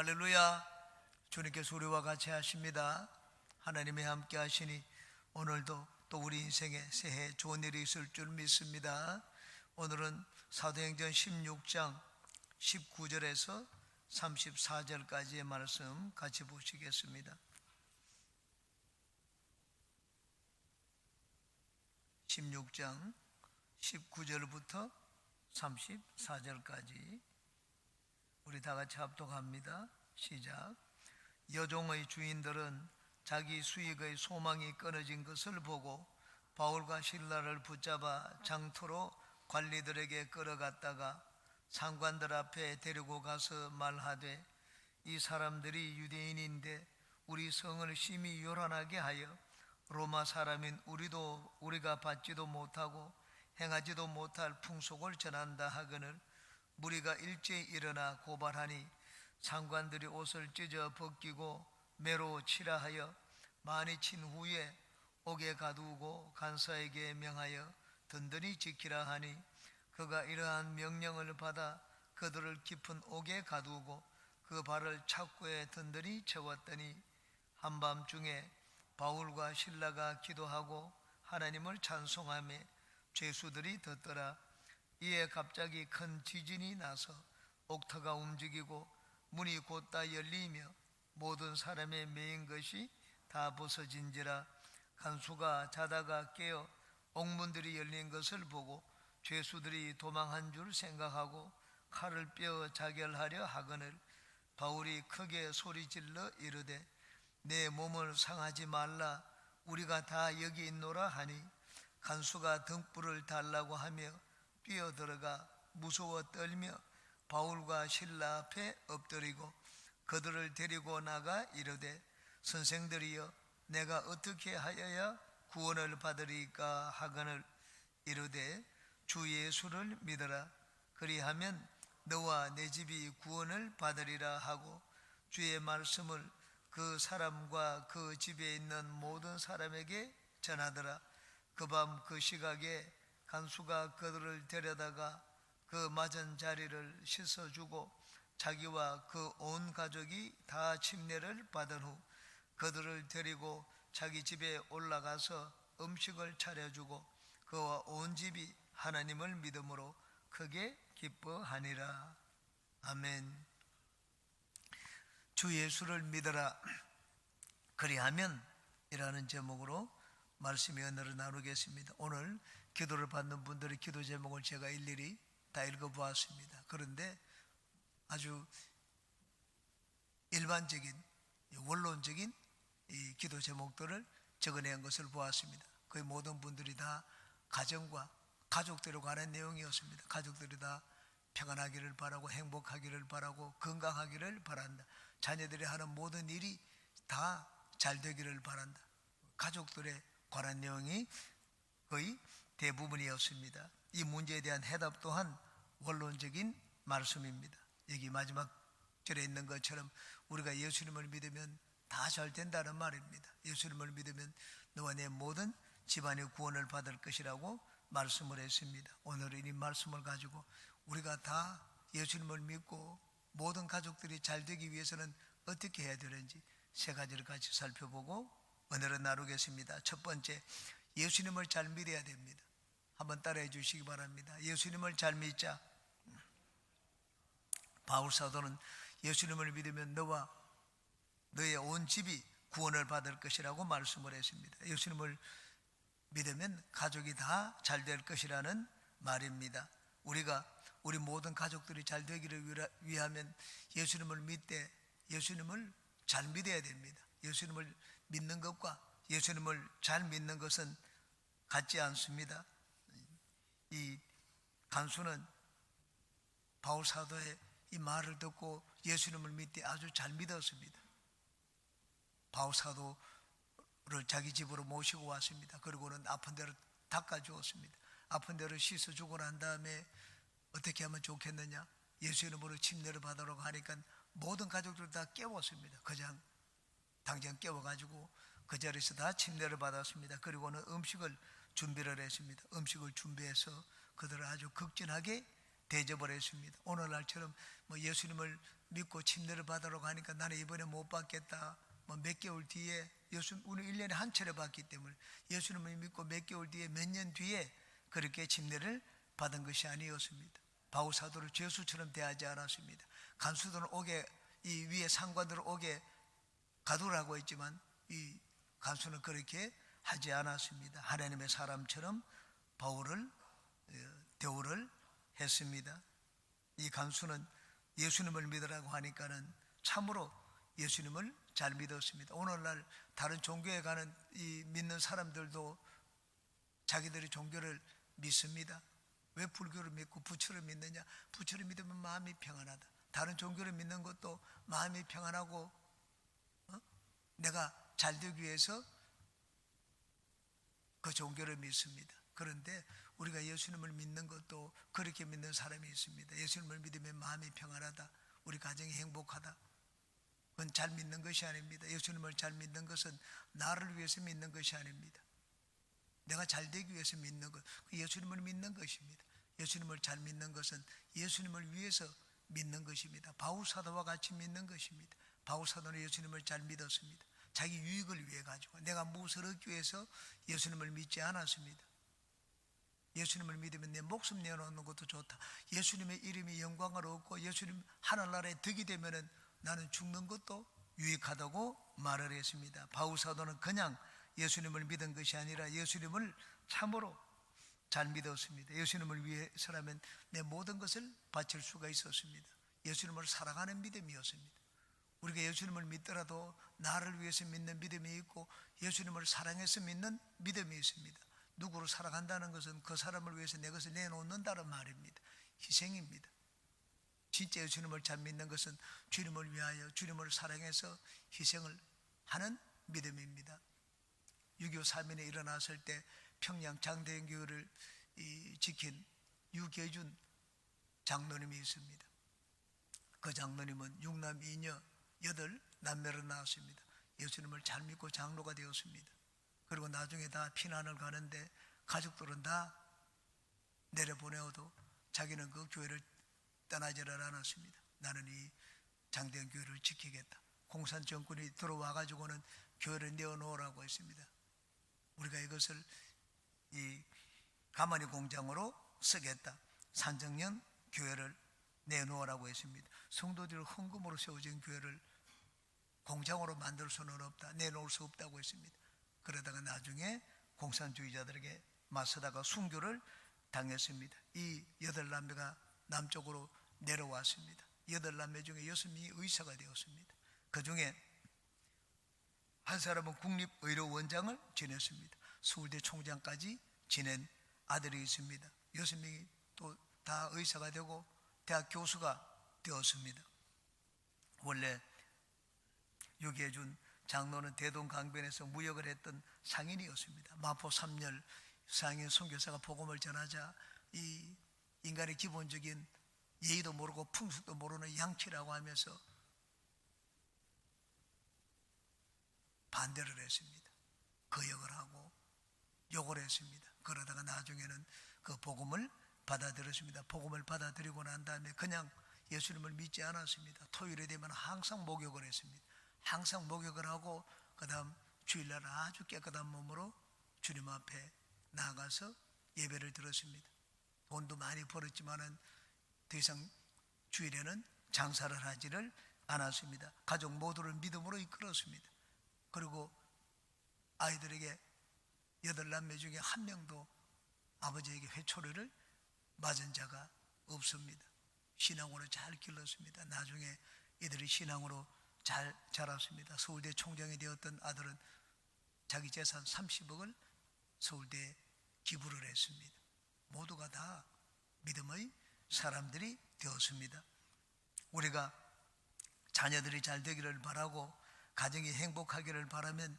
할렐루야. 주님께서 우리와 같이 하십니다. 하나님이 함께 하시니 오늘도 또 우리 인생에 새해 좋은 일이 있을 줄 믿습니다. 오늘은 사도행전 16장 19절에서 34절까지의 말씀 같이 보시겠습니다. 16장 19절부터 34절까지 우리 다 같이 합독합니다. 시작. 여종의 주인들은 자기 수익의 소망이 끊어진 것을 보고 바울과 실라를 붙잡아 장터로 관리들에게 끌어갔다가 상관들 앞에 데리고 가서 말하되, 이 사람들이 유대인인데 우리 성을 심히 요란하게 하여 로마 사람인 우리가 받지도 못하고 행하지도 못할 풍속을 전한다 하거늘 무리가 일제히 일어나 고발하니 상관들이 옷을 찢어 벗기고 매로 치라 하여 많이 친 후에 옥에 가두고 간사에게 명하여 든든히 지키라 하니 그가 이러한 명령을 받아 그들을 깊은 옥에 가두고 그 발을 착고에 든든히 채웠더니 한밤중에 바울과 실라가 기도하고 하나님을 찬송하며 죄수들이 듣더라. 이에 갑자기 큰 지진이 나서 옥터가 움직이고 문이 곧다 열리며 모든 사람의 매인 것이 다 벗어진지라. 간수가 자다가 깨어 옥문들이 열린 것을 보고 죄수들이 도망한 줄 생각하고 칼을 빼어 자결하려 하거늘 바울이 크게 소리질러 이르되, 내 몸을 상하지 말라, 우리가 다 여기 있노라 하니 간수가 등불을 달라고 하며 뛰어들어가 무서워 떨며 바울과 실라 앞에 엎드리고 그들을 데리고 나가 이르되, 선생들이여, 내가 어떻게 하여야 구원을 받으리까 하거늘 이르되, 주 예수를 믿어라. 그리하면 너와 내 집이 구원을 받으리라 하고 주의 말씀을 그 사람과 그 집에 있는 모든 사람에게 전하더라. 그 밤 그 시각에 간수가 그들을 데려다가 그 맞은 자리를 씻어주고 자기와 그 온 가족이 다 침례를 받은 후 그들을 데리고 자기 집에 올라가서 음식을 차려주고 그와 온 집이 하나님을 믿음으로 크게 기뻐하니라. 아멘. 주 예수를 믿어라, 그리하면 이라는 제목으로 말씀의 은혜를 나누겠습니다. 오늘 기도를 받는 분들의 기도 제목을 제가 일일이 다 읽어보았습니다. 그런데 아주 일반적인 원론적인 이 기도 제목들을 적어낸 것을 보았습니다. 거의 모든 분들이 다 가정과 가족들에 관한 내용이었습니다. 가족들이 다 평안하기를 바라고 행복하기를 바라고 건강하기를 바란다. 자녀들이 하는 모든 일이 다 잘 되기를 바란다. 가족들에 관한 내용이 거의 대부분이었습니다. 이 문제에 대한 해답 또한 원론적인 말씀입니다. 여기 마지막 절에 있는 것처럼 우리가 예수님을 믿으면 다 잘 된다는 말입니다. 예수님을 믿으면 너와 내 모든 집안이 구원을 받을 것이라고 말씀을 했습니다. 오늘은 이 말씀을 가지고 우리가 다 예수님을 믿고 모든 가족들이 잘 되기 위해서는 어떻게 해야 되는지 세 가지를 같이 살펴보고 은혜를 나누겠습니다. 첫 번째, 예수님을 잘 믿어야 됩니다. 한번 따라해 주시기 바랍니다. 예수님을 잘 믿자. 바울 사도는 예수님을 믿으면 너와 너의 온 집이 구원을 받을 것이라고 말씀을 했습니다. 예수님을 믿으면 가족이 다 잘 될 것이라는 말입니다. 우리 모든 가족들이 잘 되기를 위하면 예수님을 믿되 예수님을 잘 믿어야 됩니다. 예수님을 믿는 것과 예수님을 잘 믿는 것은 같지 않습니다. 이 간수는 바울 사도의 이 말을 듣고 예수님을 믿되 아주 잘 믿었습니다. 바울 사도를 자기 집으로 모시고 왔습니다. 그리고는 아픈 데를 닦아주었습니다. 아픈 데를 씻어주고 난 다음에 어떻게 하면 좋겠느냐, 예수 이름으로 침례를 받으라고 하니까 모든 가족들 다 깨웠습니다. 당장 깨워가지고 그 자리에서 다 침례를 받았습니다. 그리고는 음식을 준비를 했습니다. 음식을 준비해서 그들을 아주 극진하게 대접을 했습니다. 오늘날처럼 예수님을 믿고 침례를 받으러 가니까 나는 이번에 못 받겠다. 뭐 몇 개월 뒤에 우리 1년에 한 차례 받기 때문에 예수님을 믿고 몇 개월 뒤에 몇 년 뒤에 그렇게 침례를 받은 것이 아니었습니다. 바울 사도를 죄수처럼 대하지 않았습니다. 간수들은 옥에 이 위에 상관들은 옥에 가두라고 했지만 이 간수는 그렇게 하지 않았습니다. 하나님의 사람처럼 바울을 대우를 했습니다. 이 간수는 예수님을 믿으라고 하니까는 참으로 예수님을 잘 믿었습니다. 오늘날 다른 종교에 가는 이 믿는 사람들도 자기들의 종교를 믿습니다. 왜 불교를 믿고 부처를 믿느냐? 부처를 믿으면 마음이 평안하다. 다른 종교를 믿는 것도 마음이 평안하고 내가 잘 되기 위해서 그 종교를 믿습니다. 그런데 우리가 예수님을 믿는 것도 그렇게 믿는 사람이 있습니다. 예수님을 믿으면 마음이 평안하다. 우리 가정이 행복하다. 그건 잘 믿는 것이 아닙니다. 예수님을 잘 믿는 것은 나를 위해서 믿는 것이 아닙니다. 내가 잘 되기 위해서 믿는 것, 예수님을 믿는 것입니다. 예수님을 잘 믿는 것은 예수님을 위해서 믿는 것입니다. 바울 사도와 같이 믿는 것입니다. 바울 사도는 예수님을 잘 믿었습니다. 자기 유익을 위해 가지고 내가 무엇을 얻기 위해서 예수님을 믿지 않았습니다. 예수님을 믿으면 내 목숨 내어놓는 것도 좋다. 예수님의 이름이 영광을 얻고 예수님 하늘나라에 득이 되면은 나는 죽는 것도 유익하다고 말을 했습니다. 바울 사도는 그냥 예수님을 믿은 것이 아니라 예수님을 참으로 잘 믿었습니다. 예수님을 위해서라면 내 모든 것을 바칠 수가 있었습니다. 예수님을 사랑하는 믿음이었습니다. 우리가 예수님을 믿더라도 나를 위해서 믿는 믿음이 있고 예수님을 사랑해서 믿는 믿음이 있습니다. 누구를 사랑한다는 것은 그 사람을 위해서 내 것을 내놓는다는 말입니다. 희생입니다. 진짜 예수님을 잘 믿는 것은 주님을 위하여 주님을 사랑해서 희생을 하는 믿음입니다. 6.25 사민에 일어났을 때 평양 장대현 교회를 지킨 유계준 장로님이 있습니다. 그 장로님은 6남 2녀 8남매를 낳았습니다. 예수님을 잘 믿고 장로가 되었습니다. 그리고 나중에 다 피난을 가는데 가족들은 다 내려보내어도 자기는 그 교회를 떠나지를 않았습니다. 나는 이 장대현 교회를 지키겠다. 공산 정권이 들어와 가지고는 교회를 내어놓으라고 했습니다. 우리가 이것을 이 가마니 공장으로 쓰겠다. 산정령 교회를 내놓으라고 했습니다. 성도들 헌금으로 세워진 교회를 공장으로 만들 수는 없다. 내놓을 수 없다고 했습니다. 그러다가 나중에 공산주의자들에게 맞서다가 순교를 당했습니다. 이 8남매가 남쪽으로 내려왔습니다. 8남매 중에 6명이 의사가 되었습니다. 그 중에 한 사람은 국립의료원장을 지냈습니다. 서울대 총장까지 지낸 아들이 있습니다. 6명이 또 다 의사가 되고 대학 교수가 되었습니다. 원래 유계준 장로는 대동강변에서 무역을 했던 상인이었습니다. 마포 3열 상인 선교사가 복음을 전하자 이 인간의 기본적인 예의도 모르고 풍습도 모르는 양치라고 하면서 반대를 했습니다. 거역을 하고 욕을 했습니다. 그러다가 나중에는 그 복음을 받아들였습니다. 복음을 받아들이고 난 다음에 그냥 예수님을 믿지 않았습니다. 토요일에 되면 항상 목욕을 했습니다. 항상 목욕을 하고 그 다음 주일날 아주 깨끗한 몸으로 주님 앞에 나가서 예배를 드렸습니다. 돈도 많이 벌었지만은 더 이상 주일에는 장사를 하지를 않았습니다. 가족 모두를 믿음으로 이끌었습니다. 그리고 아이들에게 8남매 중에 한 명도 아버지에게 회초리를 맞은 자가 없습니다. 신앙으로 잘 길렀습니다. 나중에 이들이 신앙으로 잘 자랐습니다. 서울대 총장이 되었던 아들은 자기 재산 30억을 서울대에 기부를 했습니다. 모두가 다 믿음의 사람들이 되었습니다. 우리가 자녀들이 잘 되기를 바라고 가정이 행복하기를 바라면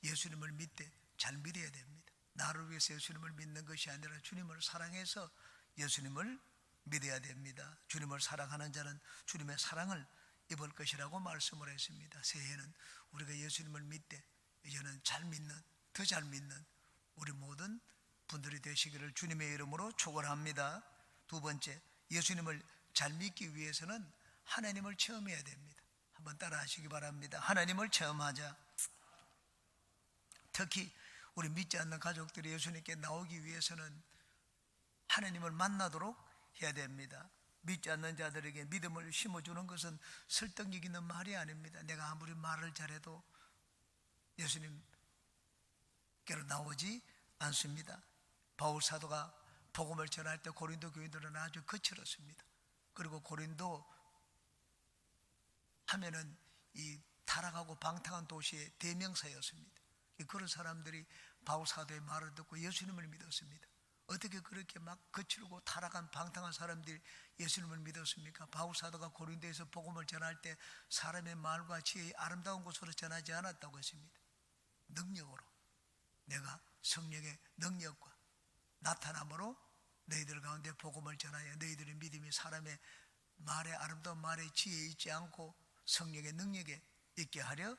예수님을 믿되 잘 믿어야 됩니다. 나를 위해서 예수님을 믿는 것이 아니라 주님을 사랑해서 예수님을 믿어야 됩니다. 주님을 사랑하는 자는 주님의 사랑을 입을 것이라고 말씀을 했습니다. 새해에는 우리가 예수님을 믿되 이제는 잘 믿는, 더 잘 믿는 우리 모든 분들이 되시기를 주님의 이름으로 축원합니다. 두 번째, 예수님을 잘 믿기 위해서는 하나님을 체험해야 됩니다. 한번 따라 하시기 바랍니다. 하나님을 체험하자. 특히 우리 믿지 않는 가족들이 예수님께 나오기 위해서는 하나님을 만나도록 해야 됩니다. 믿지 않는 자들에게 믿음을 심어주는 것은 설득력 있는 말이 아닙니다. 내가 아무리 말을 잘해도 예수님께로 나오지 않습니다. 바울 사도가 복음을 전할 때 고린도 교인들은 아주 거칠었습니다. 그리고 고린도 하면은 이 타락하고 방탕한 도시의 대명사였습니다. 그런 사람들이 바울 사도의 말을 듣고 예수님을 믿었습니다. 어떻게 그렇게 막 거칠고 타락한 방탕한 사람들이 예수님을 믿었습니까? 바울 사도가 고린도에서 복음을 전할 때 사람의 말과 지혜의 아름다운 곳으로 전하지 않았다고 했습니다. 능력으로, 내가 성령의 능력과 나타남으로 너희들 가운데 복음을 전하여 너희들의 믿음이 사람의 말에 아름다운 말에 지혜에 있지 않고 성령의 능력에 있게 하려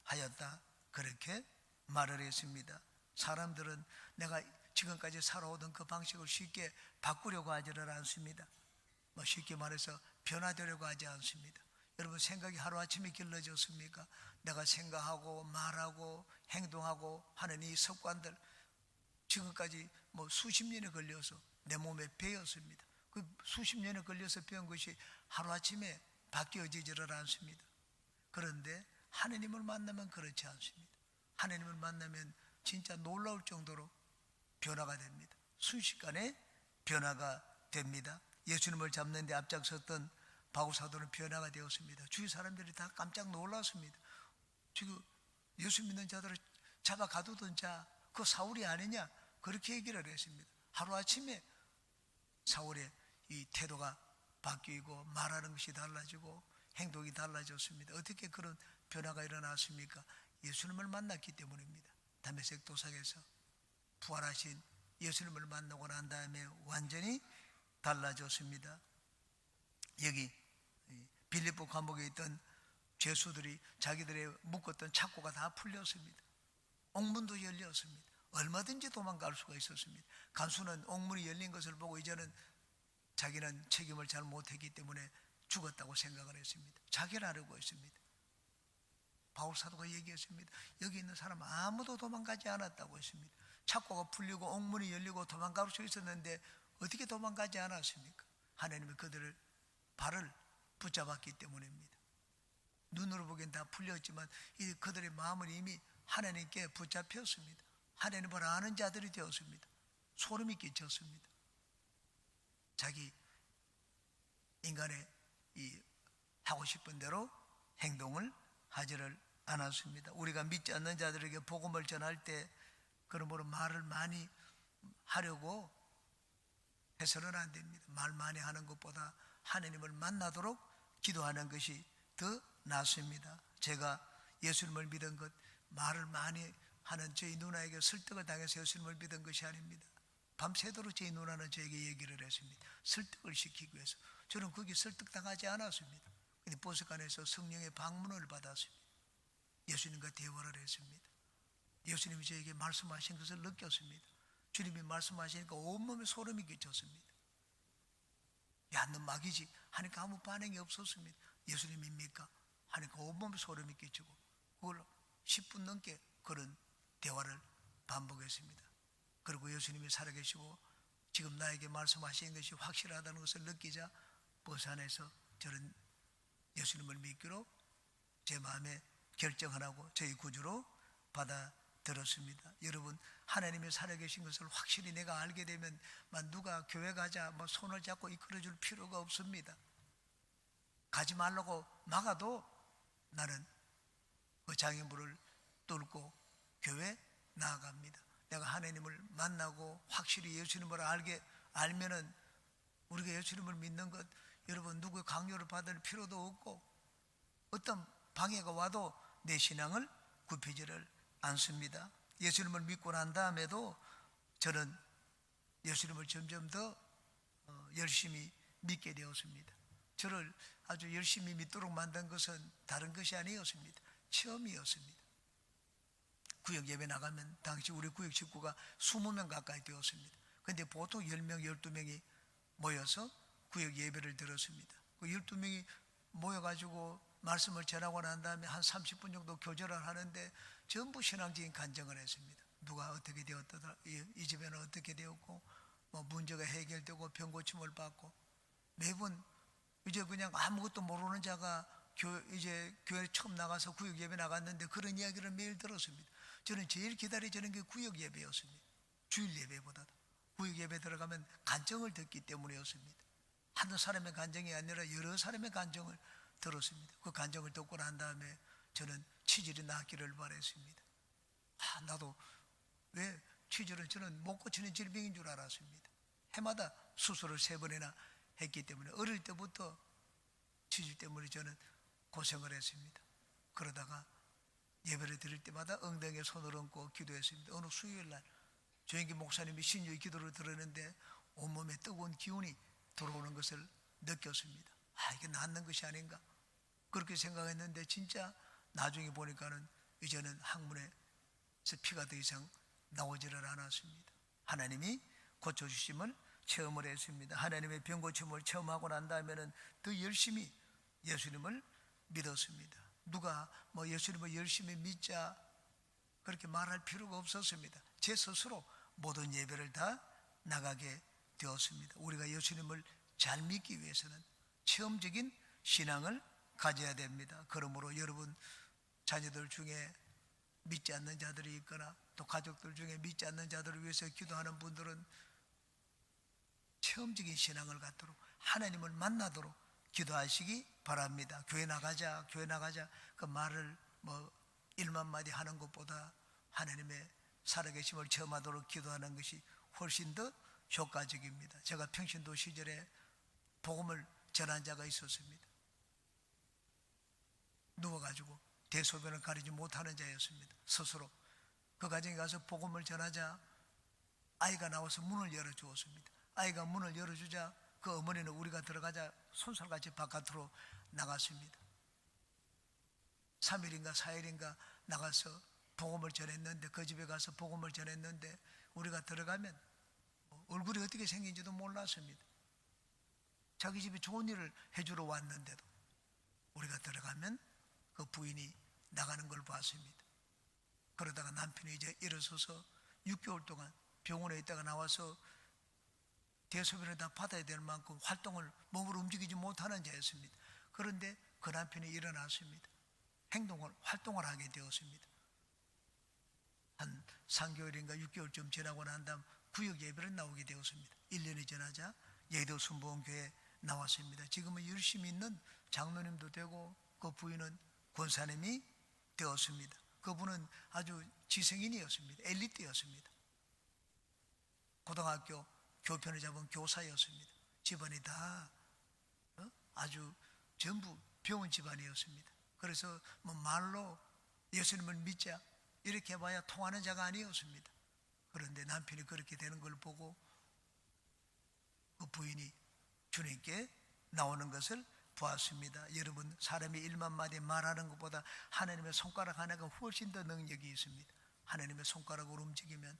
하였다. 그렇게 말을 했습니다. 사람들은 내가 지금까지 살아오던 그 방식을 쉽게 바꾸려고 하지를 않습니다. 쉽게 말해서 변화되려고 하지 않습니다. 여러분 생각이 하루아침에 길러졌습니까? 내가 생각하고 말하고 행동하고 하는 이 습관들 지금까지 수십 년에 걸려서 내 몸에 배었습니다. 그 수십 년에 걸려서 배운 것이 하루아침에 바뀌어지지를 않습니다. 그런데 하나님을 만나면 그렇지 않습니다. 하나님을 만나면 진짜 놀라울 정도로 변화가 됩니다. 순식간에 변화가 됩니다. 예수님을 잡는 데 앞장섰던 바울 사도는 변화가 되었습니다. 주위 사람들이 다 깜짝 놀랐습니다. 지금 예수 믿는 자들을 잡아 가두던 자, 그 사울이 아니냐? 그렇게 얘기를 했습니다. 하루아침에 사울의 이 태도가 바뀌고 말하는 것이 달라지고 행동이 달라졌습니다. 어떻게 그런 변화가 일어났습니까? 예수님을 만났기 때문입니다. 다메섹 도상에서 부활하신 예수님을 만나고 난 다음에 완전히 달라졌습니다. 여기 빌립보 감옥에 있던 죄수들이 자기들의 묶었던 착고가 다 풀렸습니다. 옥문도 열렸습니다. 얼마든지 도망갈 수가 있었습니다. 간수는 옥문이 열린 것을 보고 이제는 자기는 책임을 잘 못했기 때문에 죽었다고 생각을 했습니다. 자결하려고 했습니다. 바울 사도가 얘기했습니다. 여기 있는 사람 아무도 도망가지 않았다고 했습니다. 착고가 풀리고 옥문이 열리고 도망갈 수 있었는데 어떻게 도망가지 않았습니까? 하나님이 그들을 발을 붙잡았기 때문입니다. 눈으로 보기엔 다 풀렸지만 그들의 마음은 이미 하나님께 붙잡혔습니다. 하나님을 아는 자들이 되었습니다. 소름이 끼쳤습니다. 자기 인간의 하고 싶은 대로 행동을 하지를 않았습니다. 우리가 믿지 않는 자들에게 복음을 전할 때 그러므로 말을 많이 하려고 해서는 안 됩니다. 말 많이 하는 것보다 하나님을 만나도록 기도하는 것이 더 낫습니다. 제가 예수님을 믿은 것, 말을 많이 하는 저희 누나에게 설득을 당해서 예수님을 믿은 것이 아닙니다. 밤새도록 저희 누나는 저에게 얘기를 했습니다. 설득을 시키기 위해서. 저는 거기 설득당하지 않았습니다. 근데 보석관에서 성령의 방문을 받았습니다. 예수님과 대화를 했습니다. 예수님이 저에게 말씀하신 것을 느꼈습니다. 주님이 말씀하시니까 온몸에 소름이 끼쳤습니다. 야, 너 마귀지? 하니까 아무 반응이 없었습니다. 예수님입니까? 하니까 온몸에 소름이 끼치고 그걸 10분 넘게 그런 대화를 반복했습니다. 그리고 예수님이 살아계시고 지금 나에게 말씀하신 것이 확실하다는 것을 느끼자 버스 안에서 저는 예수님을 믿기로 제 마음에 결정하라고 저희 구주로 받아들었습니다. 여러분, 하나님이 살아계신 것을 확실히 내가 알게 되면 누가 교회 가자 손을 잡고 이끌어줄 필요가 없습니다. 가지 말라고 막아도 나는 그 장애물을 뚫고 교회 나아갑니다. 내가 하나님을 만나고 확실히 예수님을 알면은 우리가 예수님을 믿는 것, 여러분 누구의 강요를 받을 필요도 없고 어떤 방해가 와도 내 신앙을 굽히지를 않습니다. 예수님을 믿고 난 다음에도 저는 예수님을 점점 더 열심히 믿게 되었습니다. 저를 아주 열심히 믿도록 만든 것은 다른 것이 아니었습니다. 체험이었습니다. 구역 예배 나가면 당시 우리 구역 식구가 20명 가까이 되었습니다. 그런데 보통 10명, 12명이 모여서 구역 예배를 드렸습니다. 그 12명이 모여가지고 말씀을 전하고 난 다음에 한 30분 정도 교제를 하는데 전부 신앙적인 간증을 했습니다. 누가 어떻게 되었다, 이 집에는 어떻게 되었고, 뭐 문제가 해결되고 병고침을 받고, 매번 이제 그냥 아무것도 모르는 자가 이제 교회 처음 나가서 구역 예배 나갔는데 그런 이야기를 매일 들었습니다. 저는 제일 기다려지는 게 구역 예배였습니다. 주일 예배보다도 구역 예배 들어가면 간증을 듣기 때문이었습니다. 한 사람의 간증이 아니라 여러 사람의 간증을 들었습니다. 그 간증을 듣고 난 다음에 저는 치질이 낫기를 바랬습니다. 나도 왜 치질은 저는 못 고치는 질병인 줄 알았습니다. 해마다 수술을 3번이나 했기 때문에 어릴 때부터 치질 때문에 저는 고생을 했습니다. 그러다가 예배를 드릴 때마다 엉덩이에 손을 얹고 기도했습니다. 어느 수요일날 조영기 목사님이 신유의 기도를 들었는데 온몸에 뜨거운 기운이 들어오는 것을 느꼈습니다. 이게 낫는 것이 아닌가 그렇게 생각했는데 진짜 나중에 보니까는 이제는 항문에서 피가 더 이상 나오지를 않았습니다. 하나님이 고쳐주심을 체험을 했습니다. 하나님의 병고침을 체험하고 난 다음에는 더 열심히 예수님을 믿었습니다. 누가 뭐 예수님을 열심히 믿자 그렇게 말할 필요가 없었습니다. 제 스스로 모든 예배를 다 나가게 되었습니다. 우리가 예수님을 잘 믿기 위해서는 체험적인 신앙을 가져야 됩니다. 그러므로 여러분 자녀들 중에 믿지 않는 자들이 있거나 또 가족들 중에 믿지 않는 자들을 위해서 기도하는 분들은 체험적인 신앙을 갖도록 하나님을 만나도록 기도하시기 바랍니다. 교회 나가자 그 말을 뭐 1만 마디 하는 것보다 하나님의 살아계심을 체험하도록 기도하는 것이 훨씬 더 효과적입니다. 제가 평신도 시절에 복음을 전한 자가 있었습니다. 누워가지고 대소변을 가리지 못하는 자였습니다. 스스로 그 가정에 가서 복음을 전하자 아이가 나와서 문을 열어주었습니다. 아이가 문을 열어주자 그 어머니는 우리가 들어가자 손살같이 바깥으로 나갔습니다. 3일인가 4일인가 나가서 복음을 전했는데 그 집에 가서 복음을 전했는데 우리가 들어가면 얼굴이 어떻게 생긴지도 몰랐습니다. 자기 집에 좋은 일을 해주러 왔는데도 우리가 들어가면 그 부인이 나가는 걸 봤습니다. 그러다가 남편이 이제 일어서서 6개월 동안 병원에 있다가 나와서 대소변을 다 받아야 될 만큼 활동을 몸으로 움직이지 못하는 자였습니다. 그런데 그 남편이 일어났습니다. 활동을 하게 되었습니다. 한 3개월인가 6개월쯤 지나고 난 다음 구역 예배를 나오게 되었습니다. 1년이 지나자 예도 순복음교회에 나왔습니다. 지금은 열심히 있는 장로님도 되고 그 부인은 권사님이 되었습니다. 그분은 아주 지성인이었습니다. 엘리트였습니다. 고등학교 교편을 잡은 교사였습니다. 집안이 다 아주 전부 병원 집안이었습니다. 그래서 뭐 말로 예수님을 믿자 이렇게 해봐야 통하는 자가 아니었습니다. 그런데 남편이 그렇게 되는 걸 보고 그 부인이 주님께 나오는 것을 보았습니다. 여러분 사람이 1만 마디 말하는 것보다 하나님의 손가락 하나가 훨씬 더 능력이 있습니다. 하나님의 손가락으로 움직이면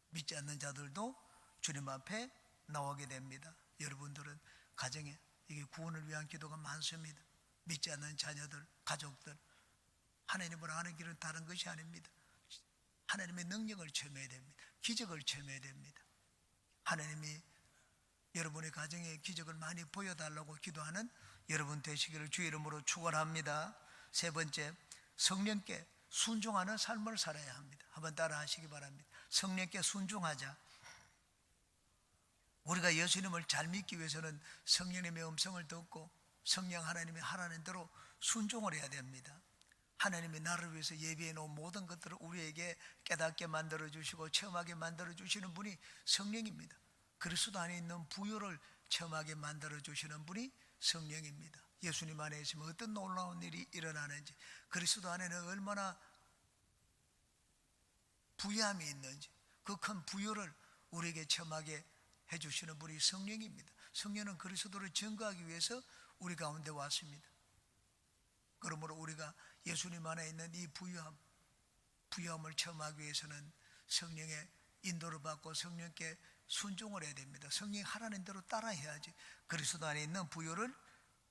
믿지 않는 자들도 주님 앞에 나오게 됩니다. 여러분들은 가정에 이게 구원을 위한 기도가 많습니다. 믿지 않는 자녀들, 가족들 하나님을 아는 길은 다른 것이 아닙니다. 하나님의 능력을 체험해야 됩니다. 기적을 체험해야 됩니다. 하나님이 여러분의 가정에 기적을 많이 보여달라고 기도하는 여러분 되시기를 주의 이름으로 축원합니다. 세 번째, 성령께 순종하는 삶을 살아야 합니다. 한번 따라 하시기 바랍니다. 성령께 순종하자. 우리가 예수님을 잘 믿기 위해서는 성령님의 음성을 듣고 성령 하나님이 하라는 대로 순종을 해야 됩니다. 하나님이 나를 위해서 예비해 놓은 모든 것들을 우리에게 깨닫게 만들어 주시고 체험하게 만들어 주시는 분이 성령입니다. 그리스도 안에 있는 부요를 체험하게 만들어 주시는 분이 성령입니다. 예수님 안에 있으면 어떤 놀라운 일이 일어나는지, 그리스도 안에는 얼마나 부유함이 있는지, 그 큰 부요를 우리에게 체험하게 해주시는 분이 성령입니다. 성령은 그리스도를 증거하기 위해서 우리 가운데 왔습니다. 그러므로 우리가 예수님 안에 있는 이 부유함을 체험하기 위해서는 성령의 인도를 받고 성령께 순종을 해야 됩니다. 성령이 하라는 대로 따라해야지 그리스도 안에 있는 부요를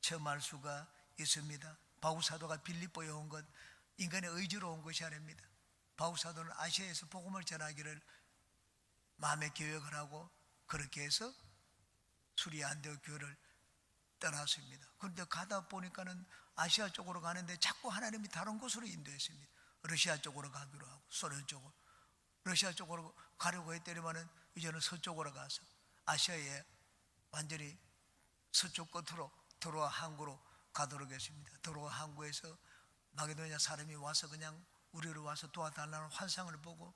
체험할 수가 있습니다. 바울사도가 빌립보에 온 것 인간의 의지로 온 것이 아닙니다. 바울사도는 아시아에서 복음을 전하기를 마음의 계획을 하고 그렇게 해서 수리 안디옥 교회를 떠났습니다. 그런데 가다 보니까는 아시아 쪽으로 가는데 자꾸 하나님이 다른 곳으로 인도했습니다. 러시아 쪽으로 가기로 하고 소련 쪽으로, 러시아 쪽으로 가려고 했더니만은 이제는 서쪽으로 가서 아시아에 완전히 서쪽 끝으로 도로와 항구로 가도록 했습니다. 도로와 항구에서 마게도니아 사람이 와서 그냥 우리를 와서 도와달라는 환상을 보고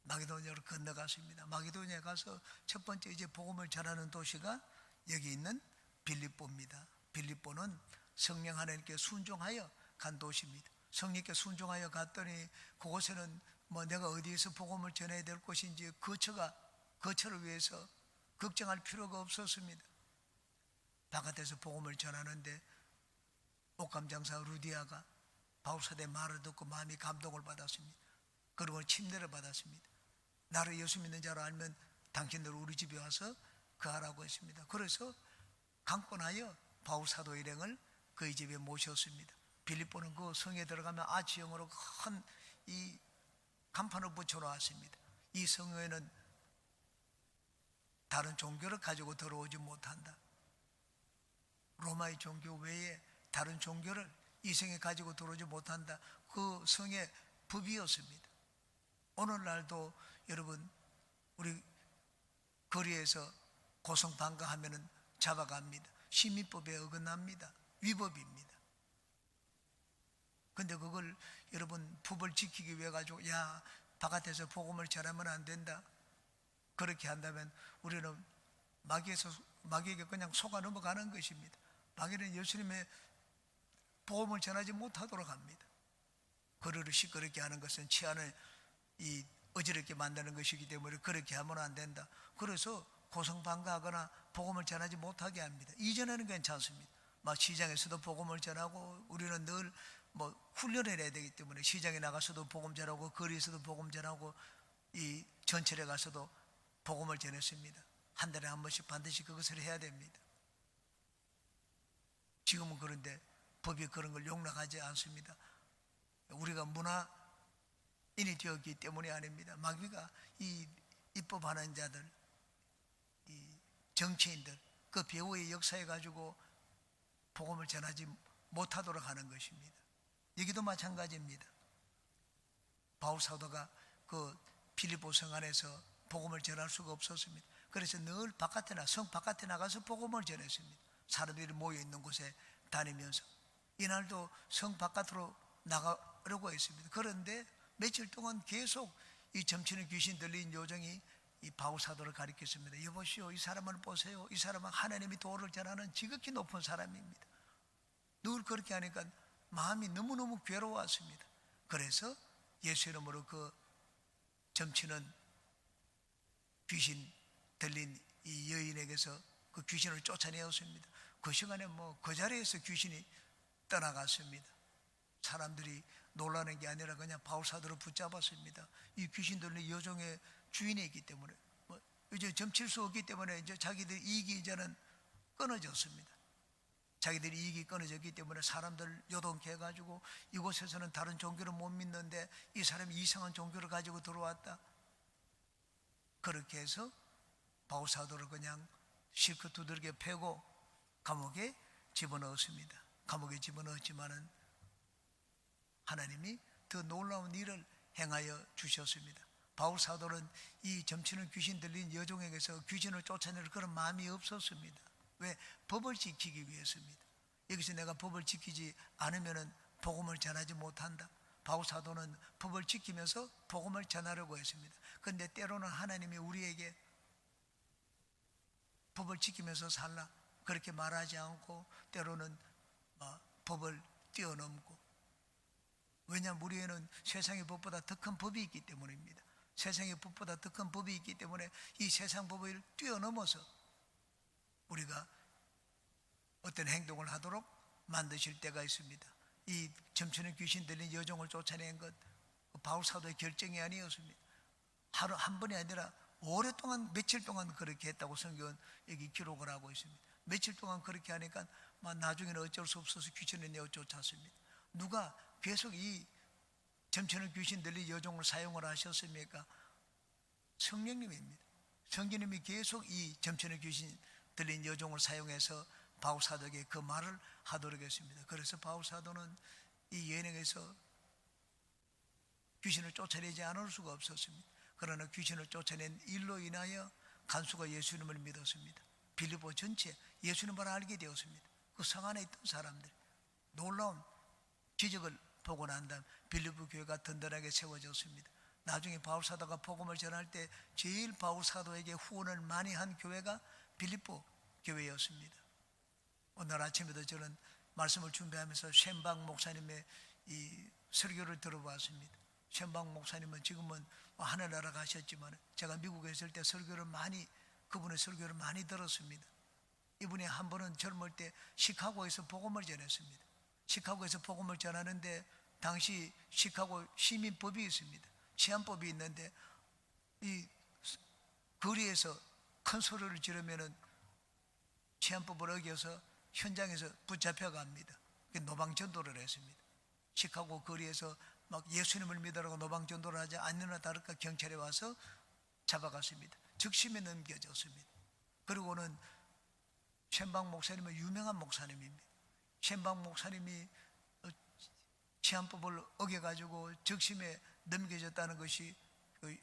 마게도니아로 건너갔습니다. 마게도니아에 가서 첫 번째 이제 복음을 전하는 도시가 여기 있는 빌립보입니다. 빌립보는 성령 하나님께 순종하여 간 도시입니다. 성령께 순종하여 갔더니 그곳에는 뭐 내가 어디에서 복음을 전해야 될 것인지 거처를 위해서 걱정할 필요가 없었습니다. 바깥에서 복음을 전하는데 옥감장사 루디아가 바울사도의 말을 듣고 마음이 감동을 받았습니다. 그리고 침례를 받았습니다. 나를 예수 믿는 자로 알면 당신들 우리 집에 와서 거하라고 했습니다. 그래서 강권하여 바울사도 일행을 그의 집에 모셨습니다. 빌립보는 그 성에 들어가면 아치형으로 큰 이 간판을 붙여놓았습니다. 이 성에는 다른 종교를 가지고 들어오지 못한다. 로마의 종교 외에 다른 종교를 이 성에 가지고 들어오지 못한다. 그 성의 법이었습니다. 오늘날도 여러분 우리 거리에서 고성방가하면은 잡아갑니다. 시민법에 어긋납니다. 위법입니다. 근데 그걸 여러분 법을 지키기 위해 가지고 야 바깥에서 복음을 전하면 안 된다. 그렇게 한다면 우리는 마귀에게 그냥 속아 넘어가는 것입니다. 마귀는 예수님의 복음을 전하지 못하도록 합니다. 거리를 시끄럽게 하는 것은 치안을 어지럽게 만드는 것이기 때문에 그렇게 하면 안 된다. 그래서 고성방가하거나 복음을 전하지 못하게 합니다. 이전에는 괜찮습니다. 막 시장에서도 복음을 전하고 우리는 늘 뭐 훈련을 해야 되기 때문에 시장에 나가서도 복음 전하고 거리에서도 복음 전하고 이 전철에 가서도 복음을 전했습니다. 한 달에 한 번씩 반드시 그것을 해야 됩니다. 지금은 그런데 법이 그런 걸 용납하지 않습니다. 우리가 문화인이 되었기 때문이 아닙니다. 마귀가 이 입법하는 자들, 이 정치인들, 그 배후의 역사에 가지고 복음을 전하지 못하도록 하는 것입니다. 여기도 마찬가지입니다. 바울 사도가 그 빌립보 성 안에서 복음을 전할 수가 없었습니다. 그래서 늘 성 바깥에 나가서 복음을 전했습니다. 사람들이 모여 있는 곳에 다니면서 이날도 성 바깥으로 나가려고 했습니다. 그런데 며칠 동안 계속 이 점치는 귀신 들린 요정이 이 바울 사도를 가리켰습니다. 여보시오, 이 사람을 보세요. 이 사람은 하나님이 도를 전하는 지극히 높은 사람입니다. 늘 그렇게 하니까 마음이 너무너무 괴로웠습니다. 그래서 예수 이름으로 그 점치는 귀신 들린 이 여인에게서 그 귀신을 쫓아내었습니다. 그 시간에 그 자리에서 귀신이 떠나갔습니다. 사람들이 놀라는 게 아니라 그냥 바울 사도를 붙잡았습니다. 이 귀신 들린 여종의 주인이 있기 때문에 이제 점칠 수 없기 때문에 이제 자기들 이익이 이제는 끊어졌습니다. 자기들이 이익이 끊어졌기 때문에 사람들 요동케 해가지고 이곳에서는 다른 종교를 못 믿는데 이 사람이 이상한 종교를 가지고 들어왔다. 그렇게 해서 바울 사도를 그냥 실컷 두들겨 패고 감옥에 집어넣었습니다. 감옥에 집어넣었지만은 하나님이 더 놀라운 일을 행하여 주셨습니다. 바울 사도는 이 점치는 귀신 들린 여종에게서 귀신을 쫓아낼 그런 마음이 없었습니다. 왜? 법을 지키기 위해서입니다. 여기서 내가 법을 지키지 않으면 복음을 전하지 못한다. 바울 사도는 법을 지키면서 복음을 전하려고 했습니다. 그런데 때로는 하나님이 우리에게 법을 지키면서 살라 그렇게 말하지 않고 때로는 법을 뛰어넘고, 왜냐하면 우리에는 세상의 법보다 더 큰 법이 있기 때문입니다. 세상의 법보다 더 큰 법이 있기 때문에 이 세상 법을 뛰어넘어서 우리가 어떤 행동을 하도록 만드실 때가 있습니다. 이 점치는 귀신 들린 여종을 쫓아낸 것 바울 사도의 결정이 아니었습니다. 하루 한 번이 아니라 오랫동안 며칠 동안 그렇게 했다고 성경은 여기 기록을 하고 있습니다. 며칠 동안 그렇게 하니까 나중에는 어쩔 수 없어서 귀신을 내어 쫓았습니다. 누가 계속 이 점치는 귀신들이 여종을 사용을 하셨습니까? 성령님입니다. 성령님이 계속 이 점치는 귀신 들린 여종을 사용해서 바울사도에게 그 말을 하도록 했습니다. 그래서 바울사도는 이 여행에서 귀신을 쫓아내지 않을 수가 없었습니다. 그러나 귀신을 쫓아낸 일로 인하여 간수가 예수님을 믿었습니다. 빌립보 전체 예수님을 알게 되었습니다. 그 성 안에 있던 사람들 놀라운 기적을 보고 난 다음 빌립보 교회가 든든하게 세워졌습니다. 나중에 바울사도가 복음을 전할 때 제일 바울사도에게 후원을 많이 한 교회가 빌립보 교회였습니다. 오늘 아침에도 저는 말씀을 준비하면서 셴방 목사님의 이 설교를 들어봤습니다. 셴방 목사님은 지금은 하늘나라 가셨지만 제가 미국에 있을 때 그분의 설교를 많이 들었습니다. 이분이 한 번은 젊을 때 시카고에서 복음을 전했습니다. 시카고에서 복음을 전하는데 당시 시카고 시민법이 있습니다. 치안법이 있는데 이 거리에서 큰 소리를 지르면은 치안법을 어겨서 현장에서 붙잡혀 갑니다. 노방전도를 했습니다. 시카고 거리에서 막 예수님을 믿으라고 노방전도를 하지 않느나 다를까 경찰에 와서 잡아갔습니다. 즉심에 넘겨졌습니다. 그리고는 셴방 목사님은 유명한 목사님입니다. 셴방 목사님이 치안법을 어겨가지고 즉심에 넘겨졌다는 것이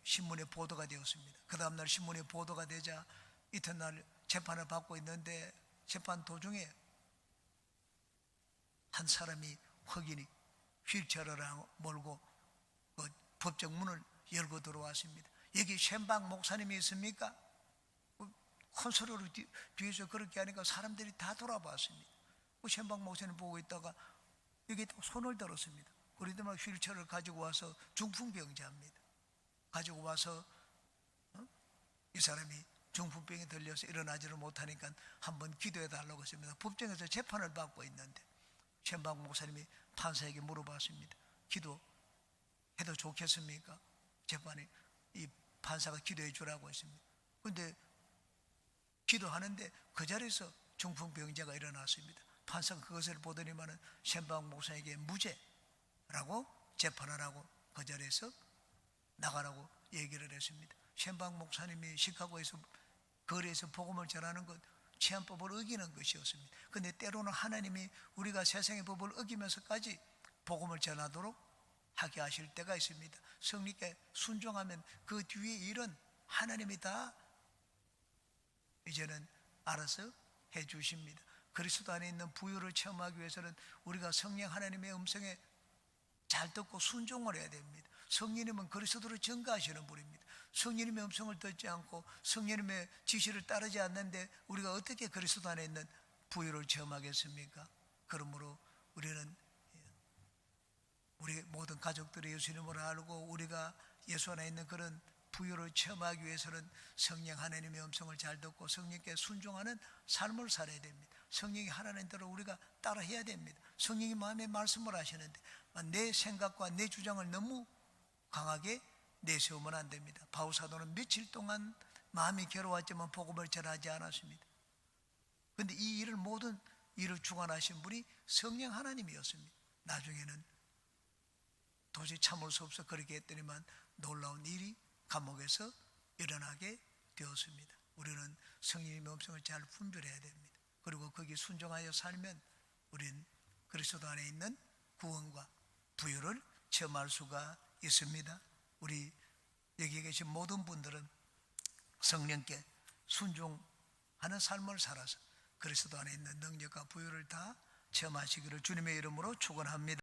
신문에 보도가 되었습니다. 그 다음날 신문에 보도가 되자 이튿날 재판을 받고 있는데 재판 도중에 한 사람이 흑인이 휠체어를 몰고 그 법정 문을 열고 들어왔습니다. 여기 셴방 목사님이 있습니까? 큰 소리로 뒤에서 그렇게 하니까 사람들이 다 돌아봤습니다. 셴방 목사님 보고 있다가 여기 손을 들었습니다. 그러더만 휠체어를 가지고 와서 중풍병자입니다. 가지고 와서 이 사람이 중풍병에 들려서 일어나지를 못하니까 한번 기도해 달라고 했습니다. 법정에서 재판을 받고 있는데 셴방 목사님이 판사에게 물어봤습니다. 기도해도 좋겠습니까? 재판에 이 판사가 기도해 주라고 했습니다. 그런데 기도하는데 그 자리에서 중풍병자가 일어났습니다. 판사가 그것을 보더니만은 셴방 목사에게 무죄라고 재판을 하고 그 자리에서 나가라고 얘기를 했습니다. 셴방 목사님이 시카고에서 거리에서 복음을 전하는 것 치안법을 어기는 것이었습니다. 그런데 때로는 하나님이 우리가 세상의 법을 어기면서까지 복음을 전하도록 하게 하실 때가 있습니다. 성령께 순종하면 그 뒤에 일은 하나님이 다 이제는 알아서 해 주십니다. 그리스도 안에 있는 부유를 체험하기 위해서는 우리가 성령 하나님의 음성에 잘 듣고 순종을 해야 됩니다. 성령님은 그리스도를 증거하시는 분입니다. 성령님의 음성을 듣지 않고 성령님의 지시를 따르지 않는데 우리가 어떻게 그리스도 안에 있는 부유를 체험하겠습니까? 그러므로 우리는 우리 모든 가족들이 예수님을 알고 우리가 예수 안에 있는 그런 부유를 체험하기 위해서는 성령 하나님의 음성을 잘 듣고 성령께 순종하는 삶을 살아야 됩니다. 성령이 하라는 대로 우리가 따라해야 됩니다. 성령이 마음에 말씀을 하시는데 내 생각과 내 주장을 너무 강하게 내세우면 안 됩니다. 바울사도는 며칠 동안 마음이 괴로웠지만 복음을 전하지 않았습니다. 그런데 이 일을 모든 일을 주관하신 분이 성령 하나님이었습니다. 나중에는 도저히 참을 수 없어 그렇게 했더니만 놀라운 일이 감옥에서 일어나게 되었습니다. 우리는 성령님의 음성을 잘 분별해야 됩니다. 그리고 거기에 순종하여 살면 우리는 그리스도 안에 있는 구원과 부유를 체험할 수가 있습니다. 우리 여기 계신 모든 분들은 성령께 순종하는 삶을 살아서 그리스도 안에 있는 능력과 부유를 다 체험하시기를 주님의 이름으로 축원합니다.